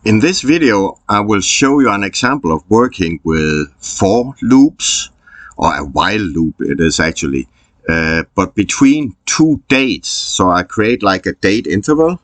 In this video, I will show you an example of working with for loops, or a while loop it is actually, but between two dates. So I create like a date interval,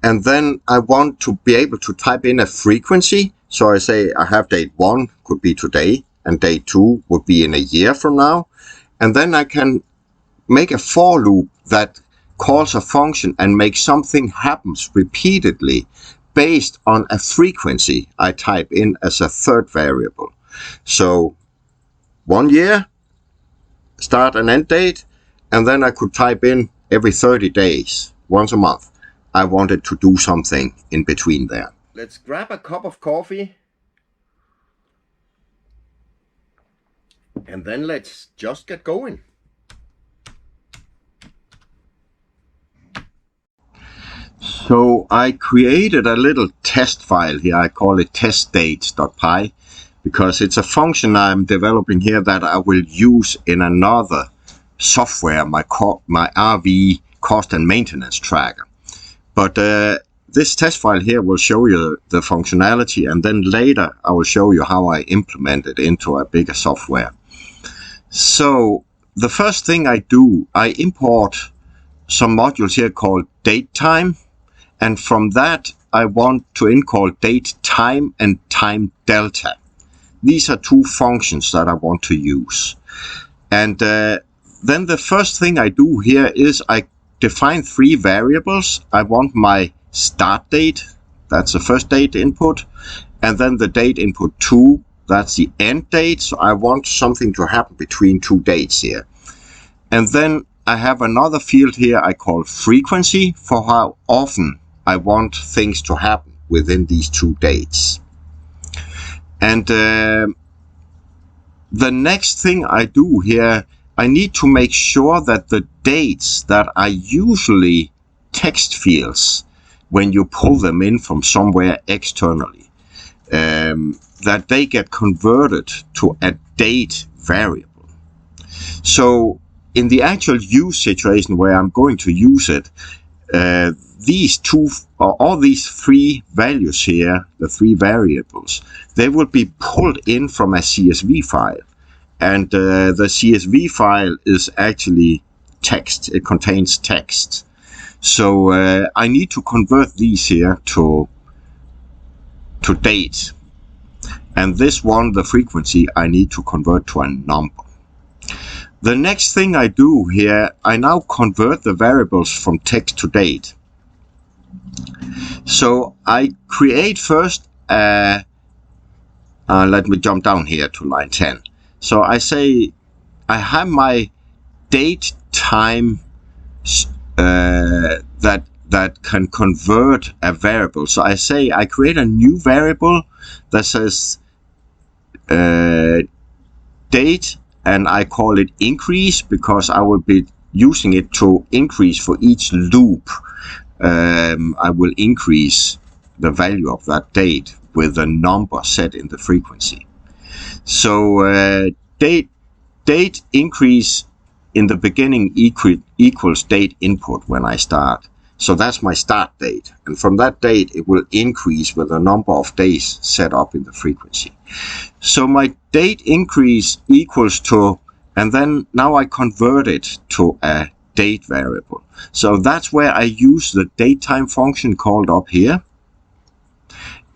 and then I want to be able to type in a frequency. So I say I have date 1 could be today, and date 2 would be in a year from now. And then I can make a for loop that calls a function and makes something happens repeatedly based on a frequency I type in as a third variable. So 1 year, start and end date, and then I could type in every 30 days, once a month. I wanted to do something in between there. Let's grab a cup of coffee, and then let's just get going. So I created a little test file here. I call it testdates.py because it's a function I'm developing here that I will use in another software, my RV cost and maintenance tracker. But this test file here will show you the functionality, and then later I will show you how I implement it into a bigger software. So the first thing I do, I import some modules here called datetime. And from that, I want to include date time and time delta. These are two functions that I want to use. And then the first thing I do here is I define 3 variables. I want my start date, that's the first date input, and then the date input 2, that's the end date. So I want something to happen between 2 dates here. And then I have another field here I call frequency for how often I want things to happen within these 2 dates. And the next thing I do here, I need to make sure that the dates that are usually text fields when you pull them in from somewhere externally, that they get converted to a date variable. So in the actual use situation where I'm going to use it, all these 3 values here, the 3 variables, they will be pulled in from a CSV file. And the CSV file is actually text. It contains text. So I need to convert these here to date. And this one, the frequency, I need to convert to a number. The next thing I do here, I now convert the variables from text to date. So I create first, let me jump down here to line 10. So I say I have my date time that can convert a variable. So I say I create a new variable that says date, and I call it increase because I will be using it to increase for each loop. I will increase the value of that date with a number set in the frequency. So date increase in the beginning equals date input when I start. So that's my start date. And from that date, it will increase with a number of days set up in the frequency. So my date increase equals to, and then now I convert it to a date variable. So that's where I use the datetime function called up here.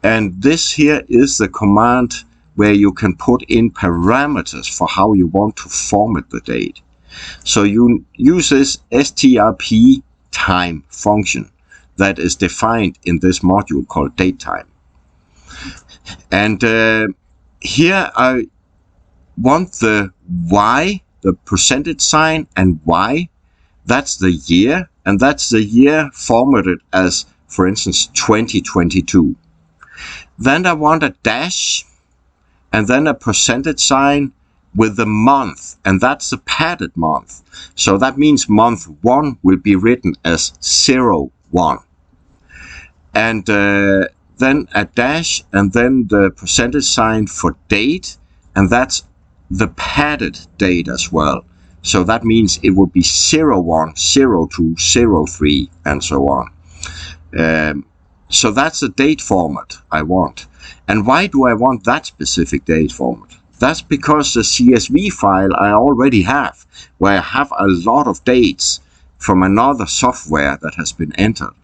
And this here is the command where you can put in parameters for how you want to format the date. So you use this strp time function that is defined in this module called datetime. And here I want the y, the percentage sign, and y, that's the year, and that's the year formatted as, for instance, 2022. Then I want a dash, and then a percentage sign with the month, and that's the padded month. So that means month 1 will be written as 01. And then a dash, and then the percentage sign for date, and that's the padded date as well. So that means it will be 01, 02, 03, and so on. So that's the date format I want. And why do I want that specific date format? That's because the CSV file I already have, where I have a lot of dates from another software that has been entered,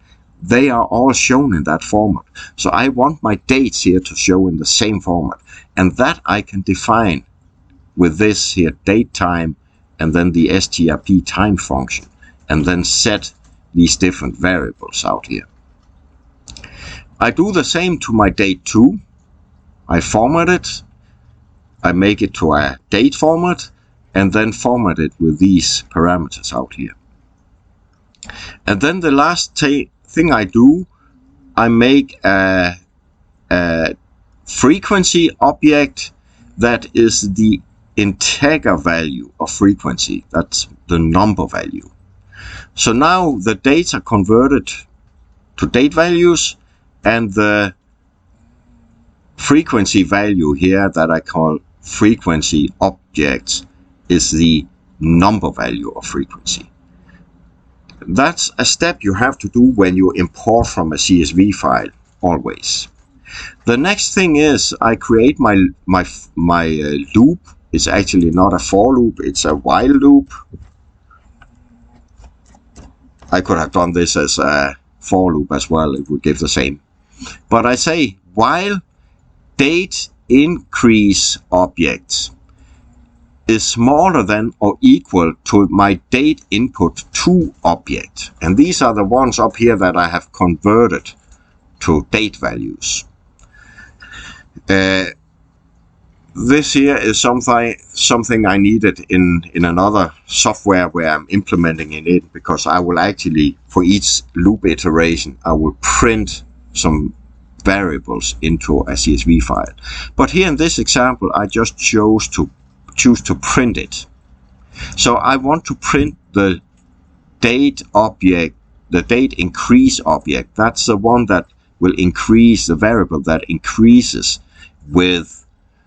they are all shown in that format. So I want my dates here to show in the same format. And that I can define with this here date time and then the strp time function, and then set these different variables out here. I do the same to my date 2. I format it, I make it to a date format, and then format it with these parameters out here. And then the last thing I do, I make a frequency object that is the integer value of frequency. That's the number value. So now the dates are converted to date values, and the frequency value here that I call frequency objects is the number value of frequency. That's a step you have to do when you import from a CSV file, always. The next thing is I create my loop. It's actually not a for loop, it's a while loop. I could have done this as a for loop as well, it would give the same. But I say while date increase object is smaller than or equal to my date input 2 object. And these are the ones up here that I have converted to date values. This here is something I needed in another software where I'm implementing it, because I will actually, for each loop iteration, I will print some variables into a CSV file. But here in this example, I just choose to print it. So I want to print the date object, the date increase object. That's the one that will increase, the variable that increases with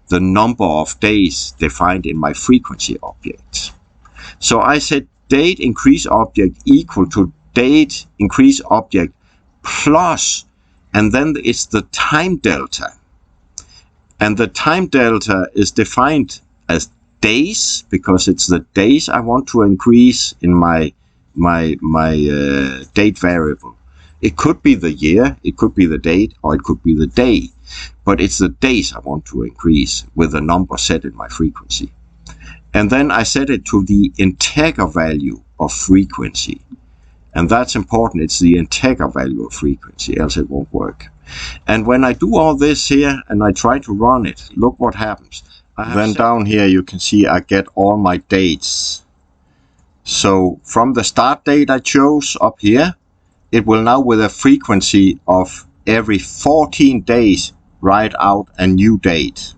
the number of days defined in my frequency object. So I said date increase object equal to date increase object plus, and then it's the time delta. And the time delta is defined as days, because it's the days I want to increase in my date variable. It could be the year, it could be the date, or it could be the day. But it's the days I want to increase with a number set in my frequency. And then I set it to the integer value of frequency. And that's important, it's the integer value of frequency, else it won't work. And when I do all this here and I try to run it, look what happens. Then down here you can see I get all my dates. So from the start date I chose up here, it will now, with a frequency of every 14 days, write out a new date.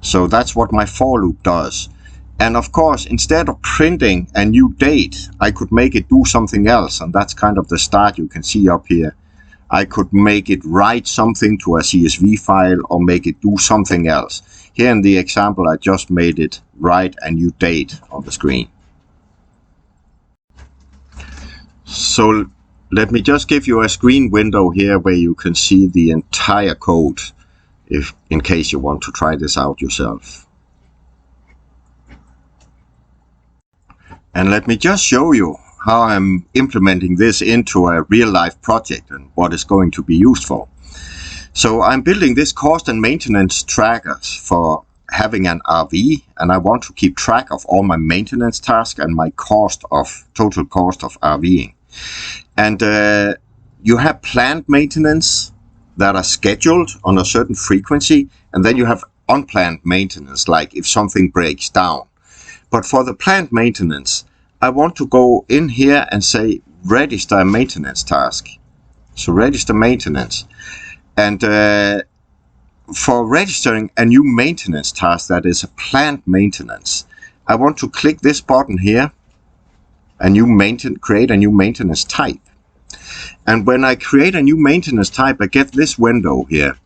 So that's what my for loop does. And of course, instead of printing a new date, I could make it do something else. And that's kind of the start you can see up here. I could make it write something to a CSV file or make it do something else. Here in the example, I just made it write a new date on the screen. So let me just give you a screen window here where you can see the entire code, in case you want to try this out yourself. And let me just show you how I'm implementing this into a real-life project and what it's going to be used for. So I'm building this cost and maintenance tracker for having an RV, and I want to keep track of all my maintenance tasks and my total cost of RVing. And you have planned maintenance that are scheduled on a certain frequency, and then you have unplanned maintenance, like if something breaks down. But for the planned maintenance, I want to go in here and say register a maintenance task. So register maintenance. And for registering a new maintenance task that is a planned maintenance, I want to click this button here, create a new maintenance type. And when I create a new maintenance type, I get this window here.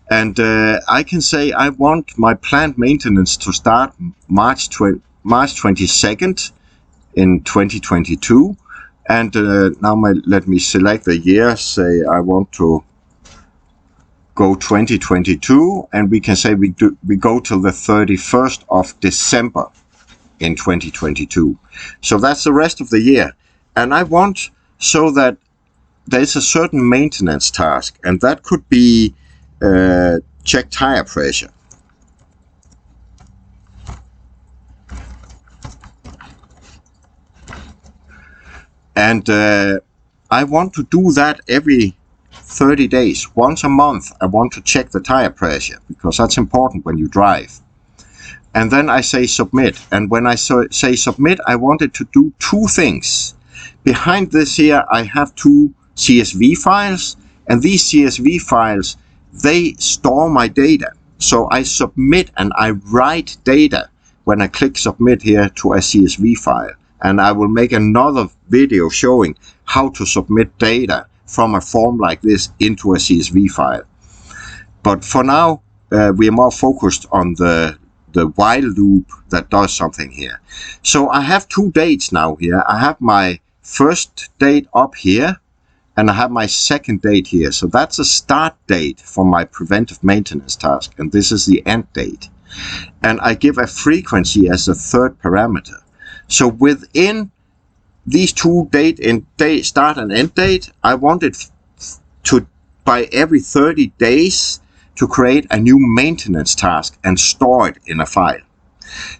And I can say I want my planned maintenance to start March 22nd in 2022 And now let me select the year. Say I want to go 2022, and we can say we go till the 31st of December in 2022. So that's the rest of the year. And I want so that there's a certain maintenance task, and that could be check tire pressure. And I want to do that every 30 days. Once a month, I want to check the tire pressure, because that's important when you drive. And then I say submit. And when I say submit, I wanted to do two things. Behind this here, I have two CSV files. And these CSV files, they store my data. So I submit and I write data when I click submit here to a CSV file. And I will make another video showing how to submit data from a form like this into a CSV file. But for now, we are more focused on the while loop that does something here. So I have two dates now here. I have my first date up here, and I have my second date here. So that's a start date for my preventive maintenance task, and this is the end date. And I give a frequency as a third parameter. So within these two start and end date, I wanted to, by every 30 days, to create a new maintenance task and store it in a file.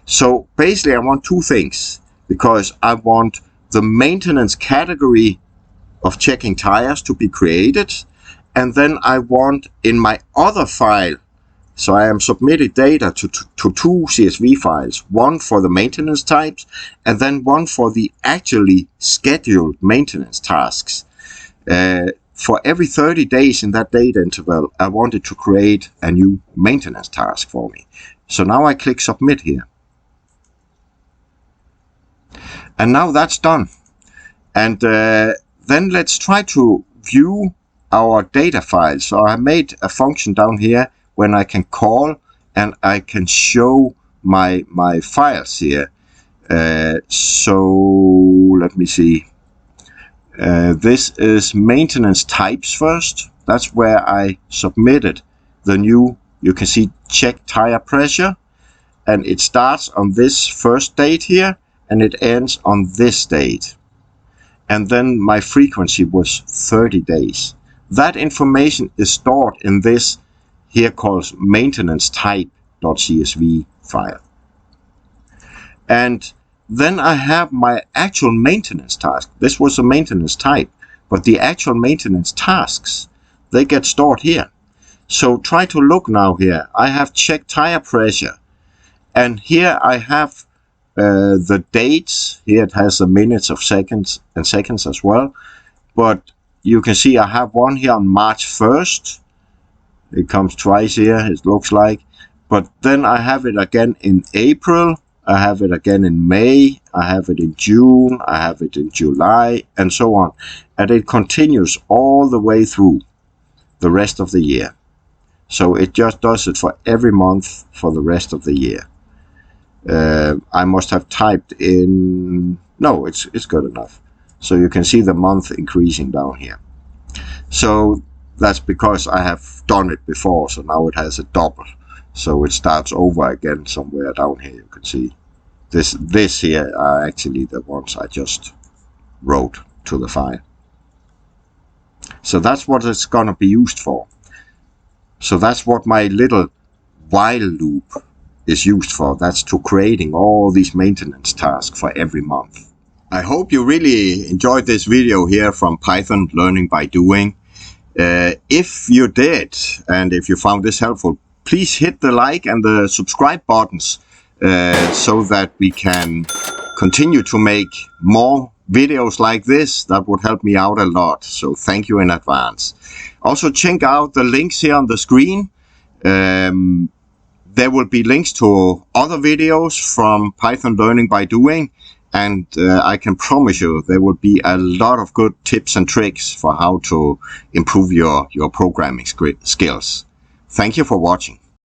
So basically I want two things, because I want the maintenance category of checking tires to be created, and then I want in my other file, so I am submitting data to two CSV files, one for the maintenance types and then one for the actually scheduled maintenance tasks. For every 30 days in that data interval, I wanted to create a new maintenance task for me. So now I click submit here. And now that's done. And then let's try to view our data files. So I made a function down here when I can call and I can show my files here. So let me see. This is maintenance types first. That's where I submitted the new, you can see, check tire pressure, and it starts on this first date here and it ends on this date. And then my frequency was 30 days. That information is stored in this here called maintenance type.csv file. And then I have my actual maintenance task. This was a maintenance type, but the actual maintenance tasks, they get stored here. So try to look now here. I have checked tire pressure, and here I have the dates. Here it has the minutes of seconds and seconds as well. But you can see I have one here on March 1st. It comes twice here, it looks like. But then I have it again in April. I have it again in May, I have it in June, I have it in July, and so on. And it continues all the way through the rest of the year. So it just does it for every month for the rest of the year. I must have typed in, no, it's good enough. So you can see the month increasing down here. So that's because I have done it before, so now it has a double. So it starts over again somewhere down here. You can see this here are actually the ones I just wrote to the file. So that's what it's going to be used for. So that's what my little while loop is used for. That's to creating all these maintenance tasks for every month. I hope you really enjoyed this video here from Python Learning by Doing. If you did, and if you found this helpful, please hit the like and the subscribe buttons so that we can continue to make more videos like this. That would help me out a lot. So thank you in advance. Also check out the links here on the screen. There will be links to other videos from Python Learning by Doing. And I can promise you there will be a lot of good tips and tricks for how to improve your programming skills. Thank you for watching.